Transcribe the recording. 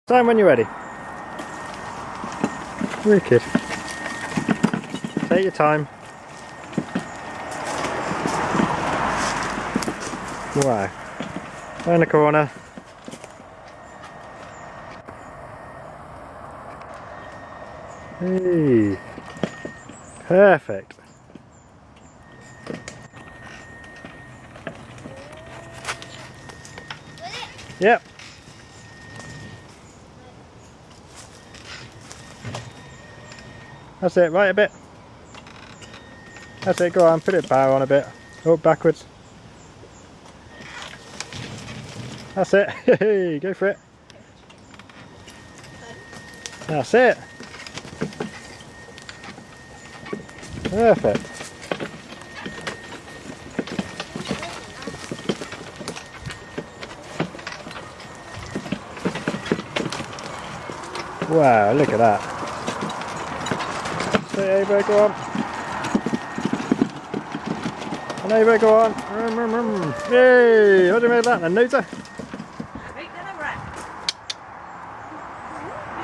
Time when you're ready. Wicked. Take your time. Wow. Turn the corner. Hey. Perfect. Yep. That's it, right a bit. That's it, go on, put it power on a bit. Oh, backwards. That's it. Hey, go for it. That's it. Perfect. Wow, look at that. Say over, go on. And over, go on. Yay! What do you make of that then, Nota?